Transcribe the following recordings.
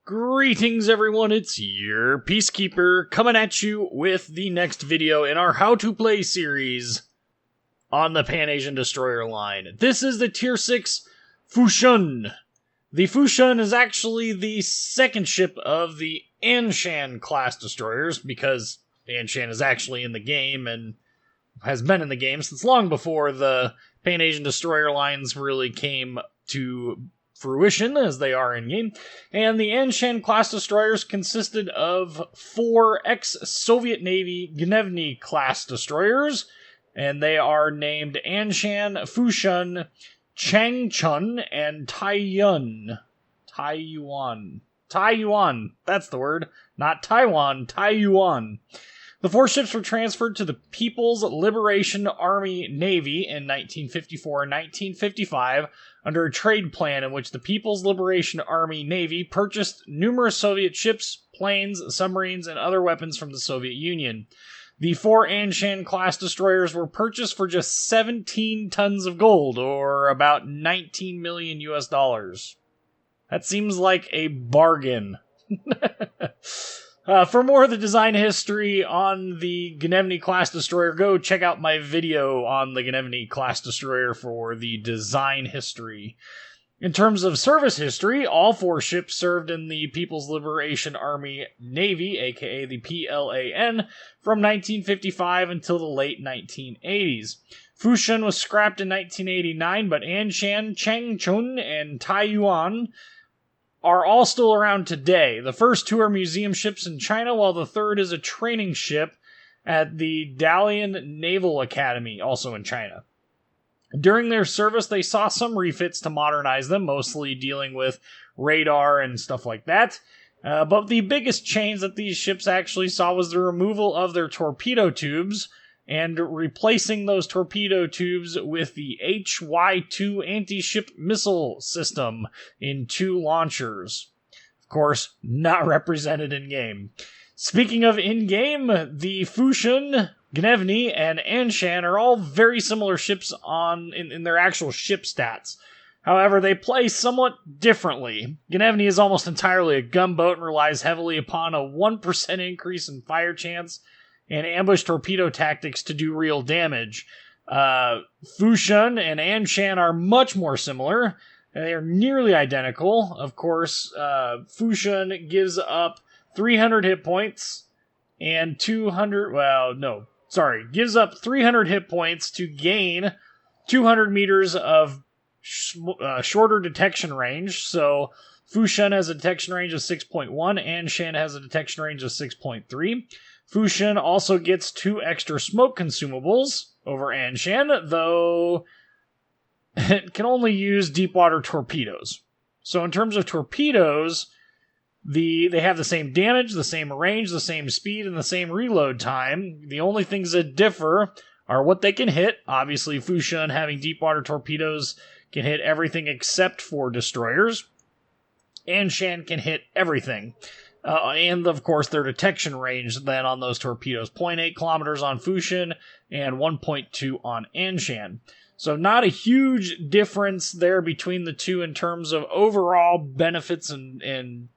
Greetings everyone, it's your Peacekeeper coming at you with the next video in our How to Play series on the Pan-Asian Destroyer line. This is the Tier 6 Fushun. The Fushun is actually the second ship of the Anshan class destroyers, because Anshan is actually in the game and has been in the game since long before the Pan-Asian Destroyer lines really came to fruition as they are in-game, and the Anshan class destroyers consisted of 4 ex-Soviet Navy Gnevny class destroyers, and they are named Anshan, Fushun, Changchun, and Taiyuan. Taiyuan, that's the word. Not Taiwan, Taiyuan. The 4 ships were transferred to the People's Liberation Army Navy in 1954 and 1955 under a trade plan in which the People's Liberation Army Navy purchased numerous Soviet ships, planes, submarines, and other weapons from the Soviet Union. The 4 Anshan-class destroyers were purchased for just 17 tons of gold, or about 19 million US dollars. That seems like a bargain. For more of the design history on the Gnevny class destroyer, go check out my video on the Gnevny class destroyer for the design history. In terms of service history, all 4 ships served in the People's Liberation Army Navy, aka the PLAN, from 1955 until the late 1980s. Fushun was scrapped in 1989, but Anshan, Changchun, and Taiyuan are all still around today. The first 2 are museum ships in China, while the third is a training ship at the Dalian Naval Academy, also in China. During their service, they saw some refits to modernize them, mostly dealing with radar and stuff like that. But the biggest change that these ships actually saw was the removal of their torpedo tubes and replacing those torpedo tubes with the HY-2 anti-ship missile system in 2 launchers. Of course, not represented in-game. Speaking of in-game, the Fushun, Gnevny, and Anshan are all very similar ships in their actual ship stats. However, they play somewhat differently. Gnevny is almost entirely a gunboat and relies heavily upon a 1% increase in fire chance and ambush torpedo tactics to do real damage. Fushun and Anshan are much more similar. They are nearly identical. Of course, Fushun gives up 300 hit points and gives up 300 hit points to gain 200 meters of shorter detection range. So Fushun has a detection range of 6.1, Anshan has a detection range of 6.3. Fushun also gets 2 extra smoke consumables over Anshan, though it can only use deep water torpedoes. So in terms of torpedoes, they have the same damage, the same range, the same speed, and the same reload time. The only things that differ are what they can hit. Obviously, Fushun, having deep water torpedoes, can hit everything except for destroyers. Anshan can hit everything. And, of course, their detection range then on those torpedoes. 0.8 kilometers on Fushun and 1.2 on Anshan. So not a huge difference there between the 2 in terms of overall benefits and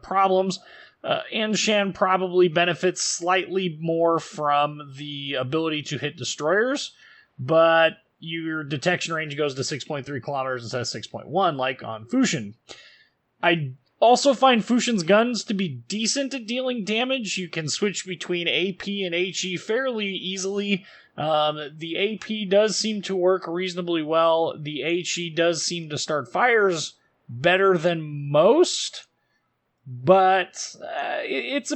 problems. Anshan probably benefits slightly more from the ability to hit destroyers, but your detection range goes to 6.3 kilometers instead of 6.1, like on Fushun. I also find Fushun's guns to be decent at dealing damage. You can switch between AP and HE fairly easily. The AP does seem to work reasonably well. The HE does seem to start fires better than most, but it's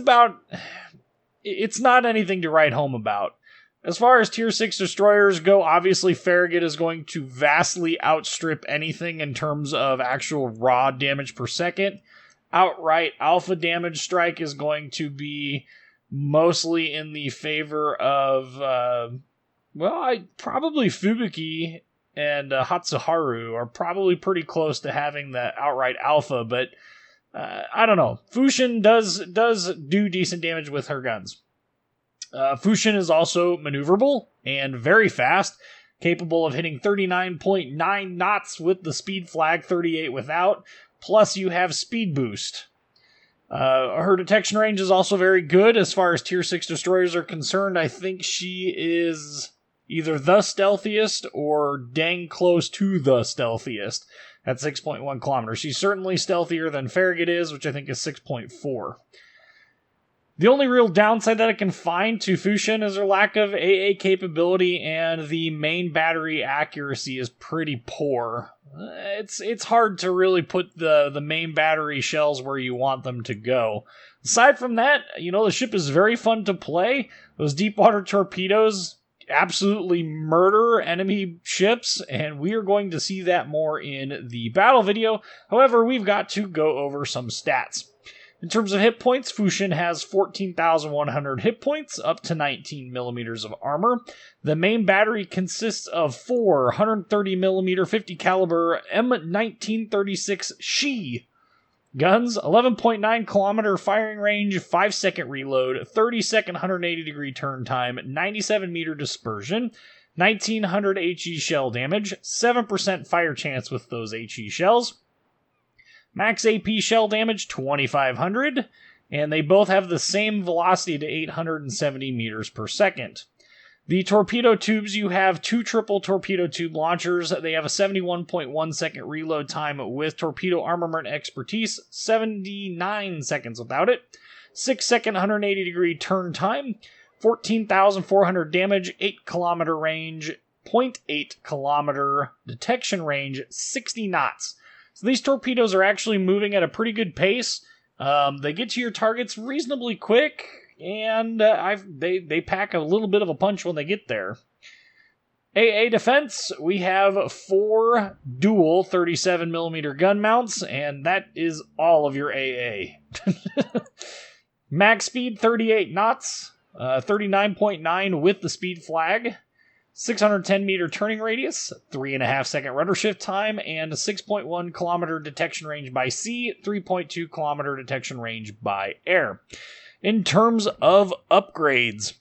not anything to write home about. As far as Tier 6 destroyers go, obviously Farragut is going to vastly outstrip anything in terms of actual raw damage per second. Outright alpha damage strike is going to be mostly in the favor of, probably Fubuki and Hatsuharu are probably pretty close to having the outright alpha, but I don't know. Fushun does do decent damage with her guns. Fushun is also maneuverable and very fast, capable of hitting 39.9 knots with the speed flag, 38 without, plus you have speed boost. Her detection range is also very good as far as Tier 6 destroyers are concerned. I think she is either the stealthiest or dang close to the stealthiest at 6.1 kilometers. She's certainly stealthier than Farragut is, which I think is 6.4. The only real downside that I can find to Fushun is her lack of AA capability, and the main battery accuracy is pretty poor. It's hard to really put the main battery shells where you want them to go. Aside from that, the ship is very fun to play. Those deep water torpedoes absolutely murder enemy ships, and we are going to see that more in the battle video. However, we've got to go over some stats. In terms of hit points, Fushun has 14,100 hit points, up to 19 millimeters of armor. The main battery consists of 4 130mm 50 caliber M1936 She guns, 11.9 kilometer firing range, 5-second reload, 30-second 180-degree turn time, 97-meter dispersion, 1900 HE shell damage, 7% fire chance with those HE shells. Max AP shell damage, 2,500, and they both have the same velocity to 870 meters per second. The torpedo tubes, you have 2 triple torpedo tube launchers. They have a 71.1 second reload time with torpedo armament expertise, 79 seconds without it. 6-second 180-degree turn time, 14,400 damage, 8 kilometer range, 0.8 kilometer detection range, 60 knots. So these torpedoes are actually moving at a pretty good pace. They get to your targets reasonably quick, and they pack a little bit of a punch when they get there. AA defense, we have 4 dual 37mm gun mounts, and that is all of your AA. Max speed, 38 knots, 39.9 with the speed flag. 610 meter turning radius, 3.5 second rudder shift time, and a 6.1 kilometer detection range by sea, 3.2 kilometer detection range by air. In terms of upgrades,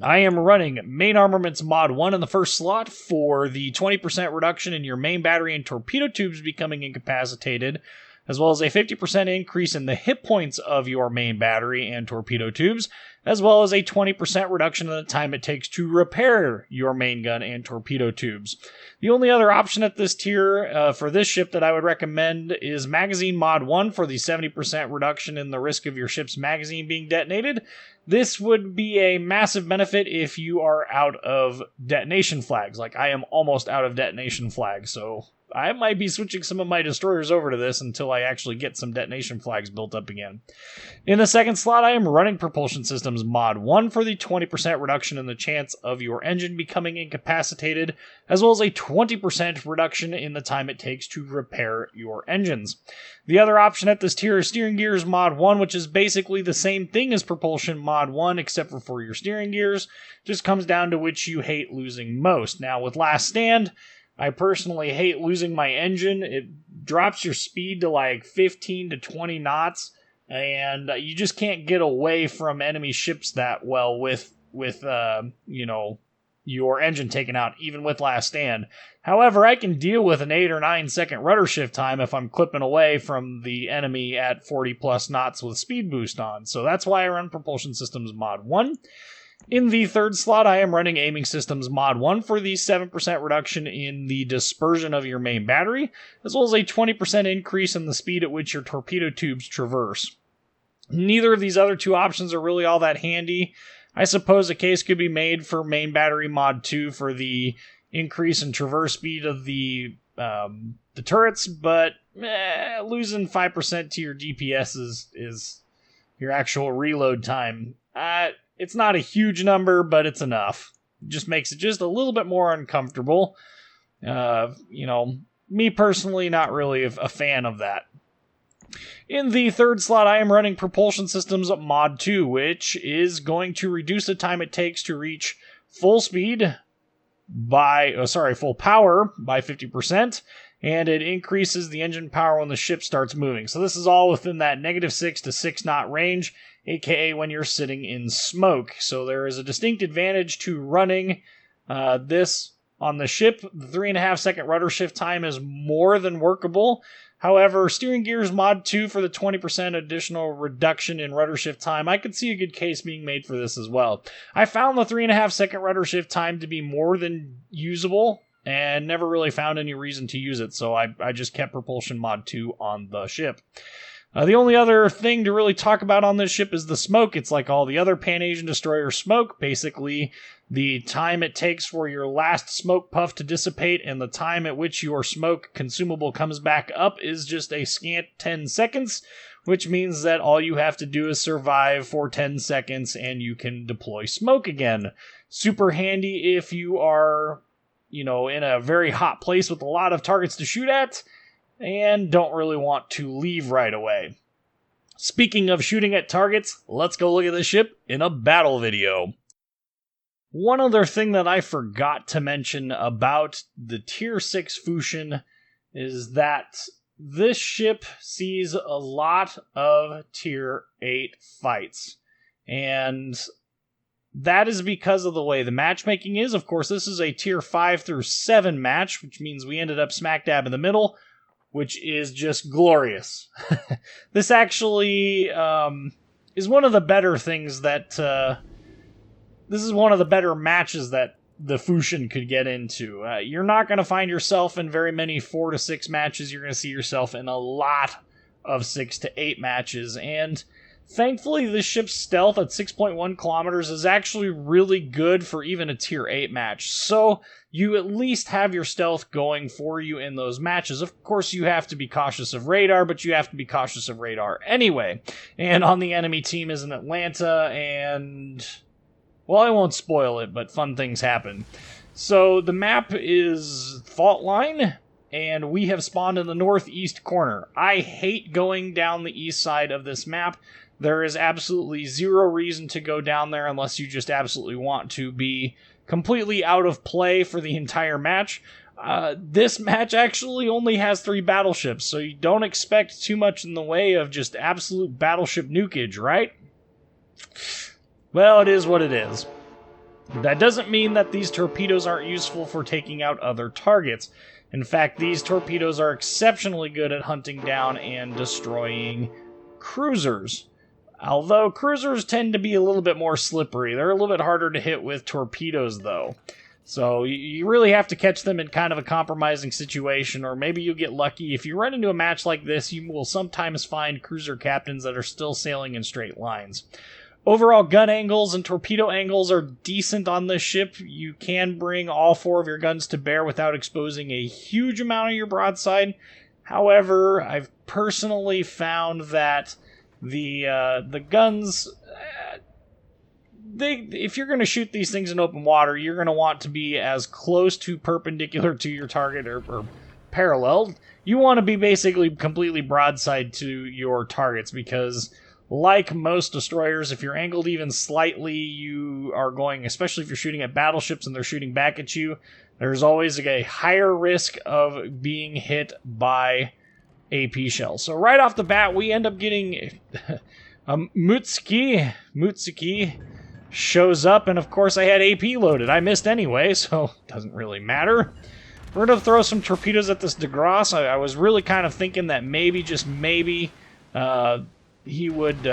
I am running Main Armaments Mod 1 in the first slot for the 20% reduction in your main battery and torpedo tubes becoming incapacitated, as well as a 50% increase in the hit points of your main battery and torpedo tubes, as well as a 20% reduction in the time it takes to repair your main gun and torpedo tubes. The only other option at this tier for this ship that I would recommend is Magazine Mod 1 for the 70% reduction in the risk of your ship's magazine being detonated. This would be a massive benefit if you are out of detonation flags. Like, I am almost out of detonation flags, so I might be switching some of my destroyers over to this until I actually get some detonation flags built up again. In the second slot, I am running Propulsion Systems Mod 1 for the 20% reduction in the chance of your engine becoming incapacitated, as well as a 20% reduction in the time it takes to repair your engines. The other option at this tier is Steering Gears Mod 1, which is basically the same thing as Propulsion Mod 1, except for your steering gears. Just comes down to which you hate losing most. Now, with Last Stand, I personally hate losing my engine. It drops your speed to like 15 to 20 knots, and you just can't get away from enemy ships that well with your engine taken out, even with Last Stand. However, I can deal with an 8 or 9 second rudder shift time if I'm clipping away from the enemy at 40 plus knots with speed boost on. So that's why I run Propulsion Systems Mod 1. In the third slot, I am running Aiming Systems Mod 1 for the 7% reduction in the dispersion of your main battery, as well as a 20% increase in the speed at which your torpedo tubes traverse. Neither of these other two options are really all that handy. I suppose a case could be made for Main Battery Mod 2 for the increase in traverse speed of the turrets, but losing 5% to your DPS is your actual reload time. It's not a huge number, but it's enough. It just makes it just a little bit more uncomfortable. Me personally, not really a fan of that. In the third slot, I am running Propulsion Systems Mod 2, which is going to reduce the time it takes to reach full power by 50%, and it increases the engine power when the ship starts moving. So this is all within that -6 to 6 knot range, aka when you're sitting in smoke. So there is a distinct advantage to running this on the ship. The 3.5 second rudder shift time is more than workable. However, steering gears mod 2 for the 20% additional reduction in rudder shift time, I could see a good case being made for this as well. I found the 3.5 second rudder shift time to be more than usable, and never really found any reason to use it, so I just kept propulsion mod 2 on the ship. The only other thing to really talk about on this ship is the smoke. It's like all the other Pan-Asian destroyer smoke. Basically, the time it takes for your last smoke puff to dissipate and the time at which your smoke consumable comes back up is just a scant 10 seconds, which means that all you have to do is survive for 10 seconds and you can deploy smoke again. Super handy if you are, in a very hot place with a lot of targets to shoot at, and don't really want to leave right away. Speaking of shooting at targets, let's go look at the ship in a battle video. One other thing that I forgot to mention about the Tier 6 Fushun is that this ship sees a lot of Tier 8 fights, and that is because of the way the matchmaking is. Of course, this is a Tier 5 through 7 match, which means we ended up smack dab in the middle, which is just glorious. This actually is one of the better things that... this is one of the better matches that the Fushun could get into. You're not going to find yourself in very many 4 to 6 matches. You're going to see yourself in a lot of 6 to 8 matches. And thankfully, this ship's stealth at 6.1 kilometers is actually really good for even a Tier 8 match. So you at least have your stealth going for you in those matches. Of course, you have to be cautious of radar, but you have to be cautious of radar anyway. And on the enemy team is an Atlanta, and... well, I won't spoil it, but fun things happen. So the map is Fault Line, and we have spawned in the northeast corner. I hate going down the east side of this map. There is absolutely zero reason to go down there unless you just absolutely want to be completely out of play for the entire match. This match actually only has 3 battleships, so you don't expect too much in the way of just absolute battleship nukage, right? Well, it is what it is. That doesn't mean that these torpedoes aren't useful for taking out other targets. In fact, these torpedoes are exceptionally good at hunting down and destroying cruisers. Although cruisers tend to be a little bit more slippery. They're a little bit harder to hit with torpedoes, though. So you really have to catch them in kind of a compromising situation, or maybe you'll get lucky. If you run into a match like this, you will sometimes find cruiser captains that are still sailing in straight lines. Overall gun angles and torpedo angles are decent on this ship. You can bring all 4 of your guns to bear without exposing a huge amount of your broadside. However, I've personally found that the guns, if you're going to shoot these things in open water, you're going to want to be as close to perpendicular to your target or parallel. You want to be basically completely broadside to your targets because, like most destroyers, if you're angled even slightly, you are going, especially if you're shooting at battleships and they're shooting back at you, there's always a higher risk of being hit by AP shells. So right off the bat, we end up getting a Mutsuki shows up, and of course I had AP loaded. I missed anyway, so it doesn't really matter. We're going to throw some torpedoes at this DeGrasse. I was really kind of thinking that maybe, just maybe, he would...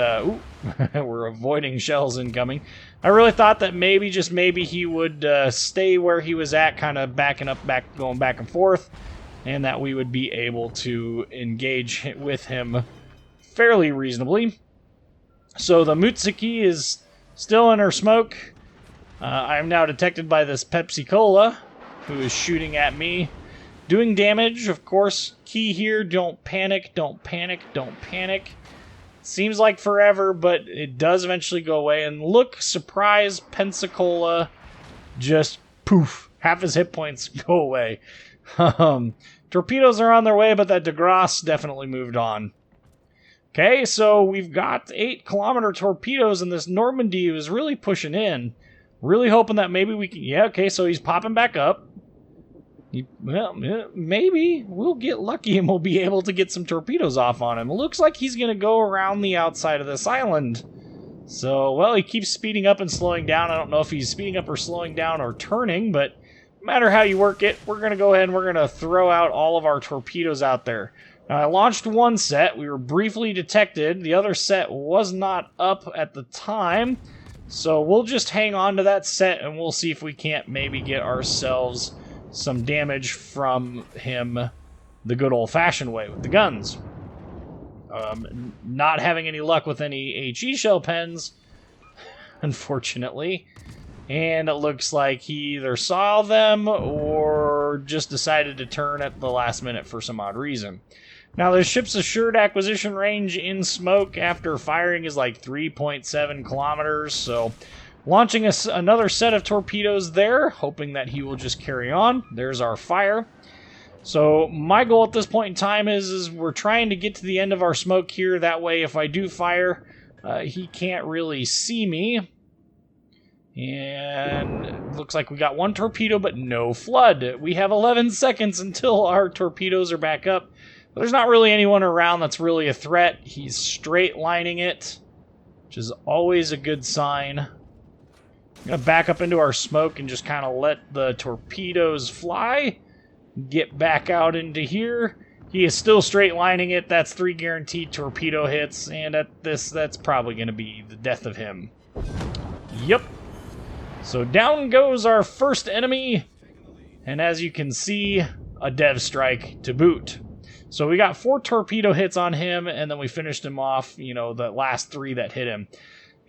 we're avoiding shells incoming. I really thought that maybe, just maybe, he would stay where he was at, kind of backing up, going back and forth, and that we would be able to engage with him fairly reasonably. So the Mutsuki is still in her smoke. I am now detected by this Pepsi Cola, who is shooting at me, doing damage. Of course, key here, don't panic, don't panic, don't panic. Seems like forever, but it does eventually go away. And look, surprise, Pensacola, just poof, half his hit points go away. Torpedoes are on their way, but that DeGrasse definitely moved on. Okay, so we've got 8-kilometer torpedoes, and this Normandy is really pushing in. Really hoping that maybe we can... yeah, okay, so he's popping back up. Well, maybe we'll get lucky and we'll be able to get some torpedoes off on him. It looks like he's going to go around the outside of this island. So, well, he keeps speeding up and slowing down. I don't know if he's speeding up or slowing down or turning, but no matter how you work it, we're going to go ahead and we're going to throw out all of our torpedoes out there. Now, I launched one set. We were briefly detected. The other set was not up at the time. So we'll just hang on to that set and we'll see if we can't maybe get ourselves some damage from him the good old-fashioned way with the guns. Not having any luck with any HE shell pens, unfortunately. And it looks like he either saw them or just decided to turn at the last minute for some odd reason. Now, the ship's assured acquisition range in smoke after firing is like 3.7 kilometers, so launching another set of torpedoes there, hoping that he will just carry on. There's our fire. So my goal at this point in time is we're trying to get to the end of our smoke here. That way, if I do fire, he can't really see me. And it looks like we got one torpedo, but no flood. We have 11 seconds until our torpedoes are back up. There's not really anyone around that's really a threat. He's straight lining it, which is always a good sign. I'm going to back up into our smoke and just kind of let the torpedoes fly. Get back out into here. He is still straight lining it. That's 3 guaranteed torpedo hits, and at this, that's probably going to be the death of him. Yep. So down goes our first enemy, and as you can see, a dev strike to boot. So we got 4 torpedo hits on him, and then we finished him off, you know, the last 3 that hit him.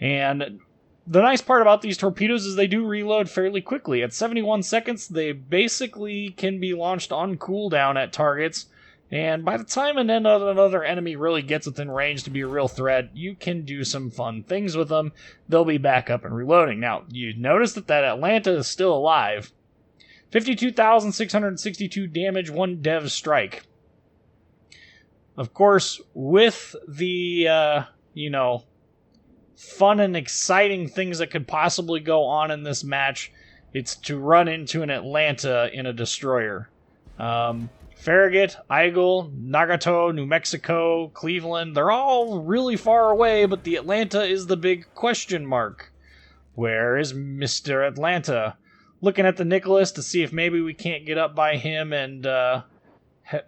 And the nice part about these torpedoes is they do reload fairly quickly. At 71 seconds, they basically can be launched on cooldown at targets, and by the time another enemy really gets within range to be a real threat, you can do some fun things with them. They'll be back up and reloading. Now, you notice that Atlanta is still alive. 52,662 damage, 1 dev strike. Of course, with the, fun and exciting things that could possibly go on in this match, it's to run into an Atlanta in a destroyer. Farragut, Eagle, Nagato, New Mexico, Cleveland, they're all really far away, but the Atlanta is the big question mark. Where is Mr. Atlanta? Looking at the Nicholas to see if maybe we can't get up by him and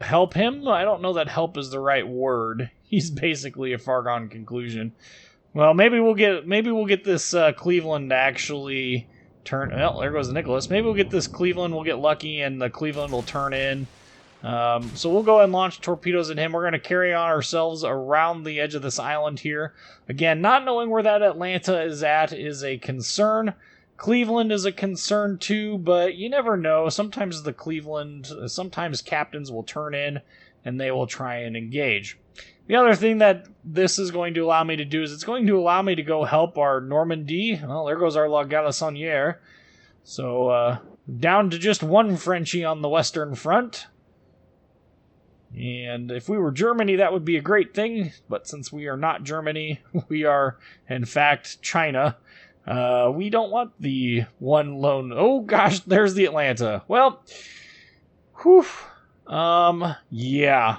help him? I don't know that help is the right word. He's basically a foregone conclusion. Well, maybe we'll get this Cleveland to actually turn. Well, there goes the Nicholas. Maybe we'll get this Cleveland. We'll get lucky, and the Cleveland will turn in. So we'll go ahead and launch torpedoes at him. We're going to carry on ourselves around the edge of this island here. Again, not knowing where that Atlanta is at is a concern. Cleveland is a concern too, but you never know. Sometimes sometimes captains will turn in and they will try and engage. The other thing that this is going to allow me to do is it's going to allow me to go help our Normandy. Well, there goes our La Galissonière. So, down to just 1 Frenchie on the Western Front. And if we were Germany, that would be a great thing. But since we are not Germany, we are, in fact, China. We don't want the one lone... Oh, gosh, there's the Atlanta. Well, whew. Yeah.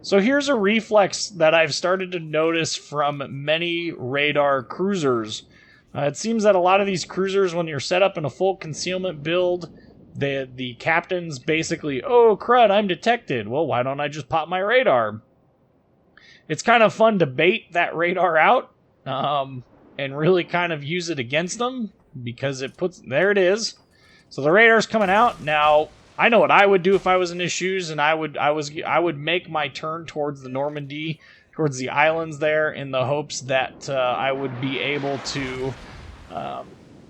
So here's a reflex that I've started to notice from many radar cruisers. It seems that a lot of these cruisers, when you're set up in a full concealment build, the captain's basically, oh, crud, I'm detected. Well, why don't I just pop my radar? It's kind of fun to bait that radar out and really kind of use it against them because there it is. So the radar's coming out. Now, I know what I would do if I was in his shoes, and I would make my turn towards the Normandy, towards the islands there, in the hopes that I would be able to,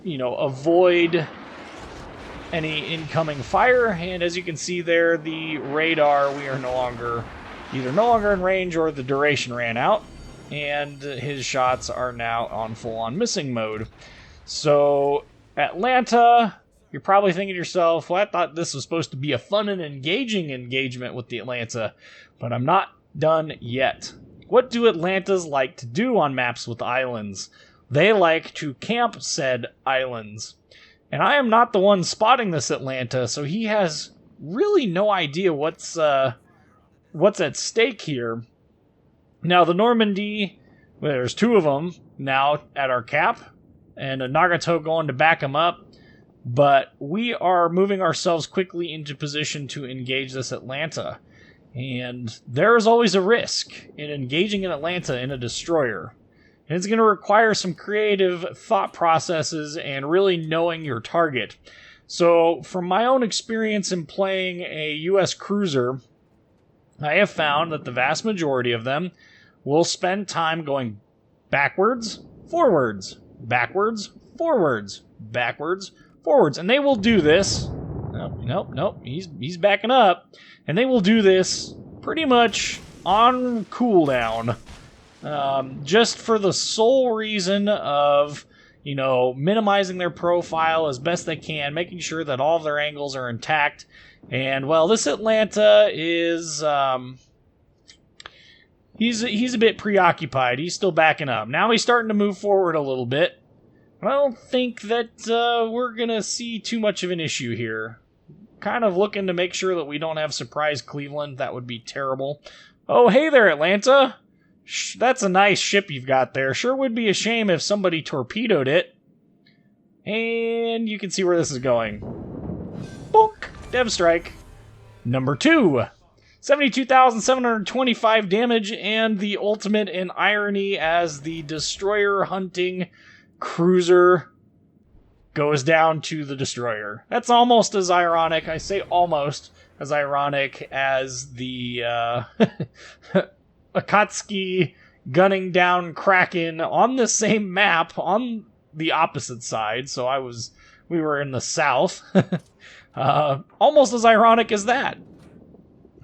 avoid any incoming fire. And as you can see there, the radar, we are no longer in range, or the duration ran out, and his shots are now on full-on missing mode. So Atlanta, you're probably thinking to yourself, well, I thought this was supposed to be a fun and engaging engagement with the Atlanta, but I'm not done yet. What do Atlantas like to do on maps with islands? They like to camp said islands. And I am not the one spotting this Atlanta, so he has really no idea what's at stake here. Now, the Normandy, well, there's 2 of them now at our cap, and a Nagato going to back him up. But we are moving ourselves quickly into position to engage this Atlanta. And there is always a risk in engaging in Atlanta in a destroyer. And it's going to require some creative thought processes and really knowing your target. So, from my own experience in playing a U.S. cruiser, I have found that the vast majority of them will spend time going backwards, forwards, backwards, forwards, backwards, forwards. And they will do this. Nope. He's backing up. And they will do this pretty much on cooldown. Just for the sole reason of, minimizing their profile as best they can, making sure that all of their angles are intact. And, well, this Atlanta is, he's a bit preoccupied. He's still backing up. Now he's starting to move forward a little bit. I don't think that we're going to see too much of an issue here. Kind of looking to make sure that we don't have surprise Cleveland. That would be terrible. Oh, hey there, Atlanta. That's a nice ship you've got there. Sure would be a shame if somebody torpedoed it. And you can see where this is going. Bonk! Dev strike. Number 2. 72,725 damage, and the ultimate in irony as the destroyer hunting cruiser goes down to the destroyer. That's almost as ironic, I say almost as ironic as the Akatsuki gunning down Kraken on the same map on the opposite side. So we were in the south. Almost as ironic as that.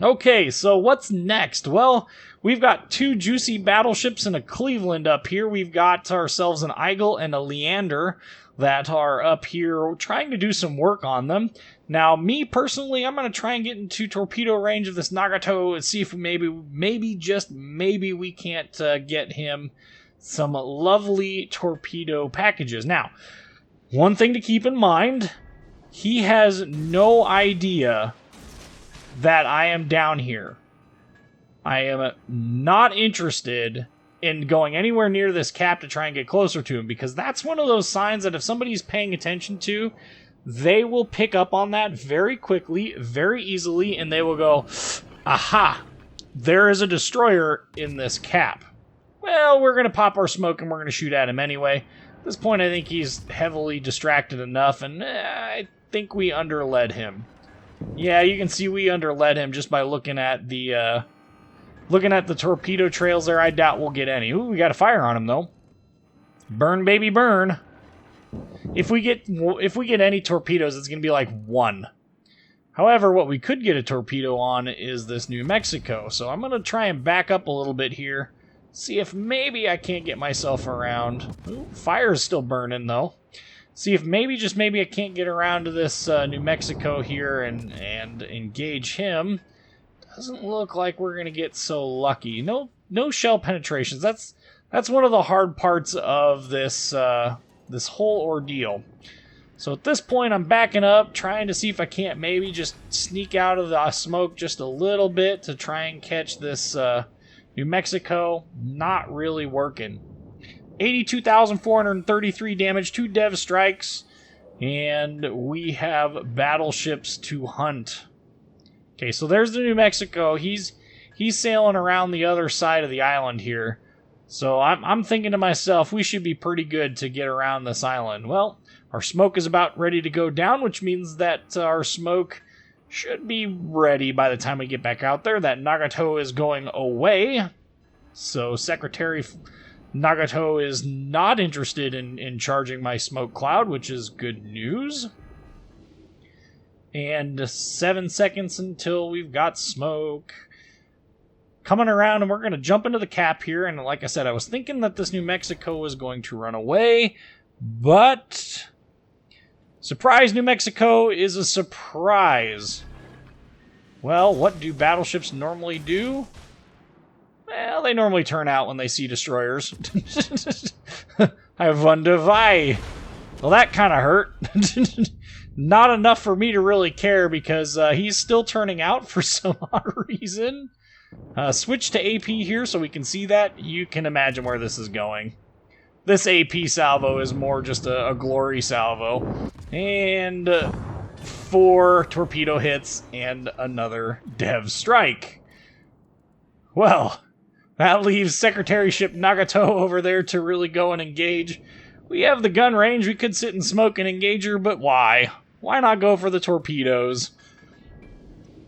Okay, so what's next? Well, we've got 2 juicy battleships and a Cleveland up here. We've got ourselves an Eagle and a Leander that are up here trying to do some work on them. Now, me personally, I'm going to try and get into torpedo range of this Nagato and see if maybe just maybe we can't get him some lovely torpedo packages. Now, one thing to keep in mind, he has no idea that I am down here. I am not interested in going anywhere near this cap to try and get closer to him, because that's one of those signs that if somebody's paying attention to, they will pick up on that very quickly, very easily, and they will go, aha, there is a destroyer in this cap. Well, we're going to pop our smoke and we're going to shoot at him anyway. At this point, I think he's heavily distracted enough, and I think we underled him. Yeah, you can see we underled him just by looking at the torpedo trails there. I doubt we'll get any. Ooh, we got a fire on him though. Burn, baby, burn. If we get any torpedoes, it's going to be like 1. However, what we could get a torpedo on is this New Mexico. So I'm going to try and back up a little bit here. See if maybe I can't get myself around. Ooh, fire's still burning though. See if maybe, just maybe, I can't get around to this New Mexico here and engage him. Doesn't look like we're going to get so lucky. No shell penetrations. That's one of the hard parts of this this whole ordeal. So at this point, I'm backing up, trying to see if I can't maybe just sneak out of the smoke just a little bit to try and catch this New Mexico. Not really working. 82,433 damage, 2 dev strikes, and we have battleships to hunt. Okay, so there's the New Mexico. He's sailing around the other side of the island here. So I'm thinking to myself, we should be pretty good to get around this island. Well, our smoke is about ready to go down, which means that our smoke should be ready by the time we get back out there. That Nagato is going away. So Secretary Nagato is not interested in charging my smoke cloud, which is good news. And 7 seconds until we've got smoke coming around, and we're going to jump into the cap here. And like I said, I was thinking that this New Mexico was going to run away, but surprise, New Mexico is a surprise. Well, what do battleships normally do? Well, they normally turn out when they see destroyers. I wonder why. Well, that kind of hurt. Not enough for me to really care, because he's still turning out for some odd reason. Switch to AP here so we can see that. You can imagine where this is going. This AP salvo is more just a glory salvo. And 4 torpedo hits and another dev strike. Well, that leaves Secretary Ship Nagato over there to really go and engage. We have the gun range. We could sit and smoke and engage her, but why? Why not go for the torpedoes?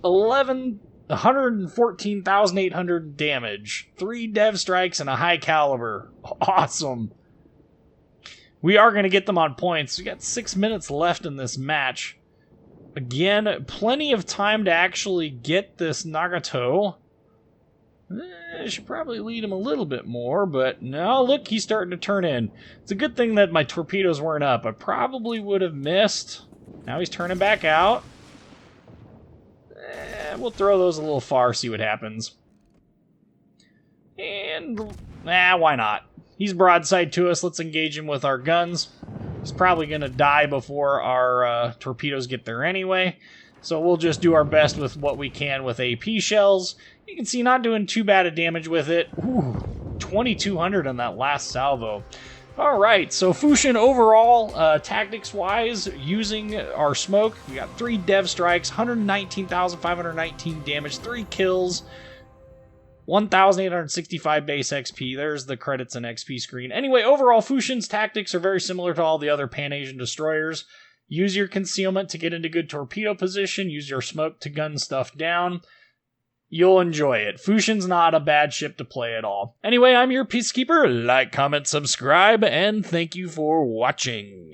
114,800 damage. 3 dev strikes and a high caliber. Awesome. We are going to get them on points. We got 6 minutes left in this match. Again, plenty of time to actually get this Nagato. I should probably lead him a little bit more, but no, look, he's starting to turn in. It's a good thing that my torpedoes weren't up. I probably would have missed. Now he's turning back out. We'll throw those a little far, see what happens. And, why not? He's broadside to us. Let's engage him with our guns. He's probably going to die before our torpedoes get there anyway. So we'll just do our best with what we can with AP shells. You can see not doing too bad of damage with it. Ooh, 2,200 on that last salvo. Alright, so Fushun overall, tactics-wise, using our smoke, we got 3 dev strikes, 119,519 damage, 3 kills, 1,865 base XP. There's the credits and XP screen. Anyway, overall, Fushun's tactics are very similar to all the other Pan-Asian destroyers. Use your concealment to get into good torpedo position. Use your smoke to gun stuff down. You'll enjoy it. Fushun's not a bad ship to play at all. Anyway, I'm your Peacekeeper. Like, comment, subscribe, and thank you for watching.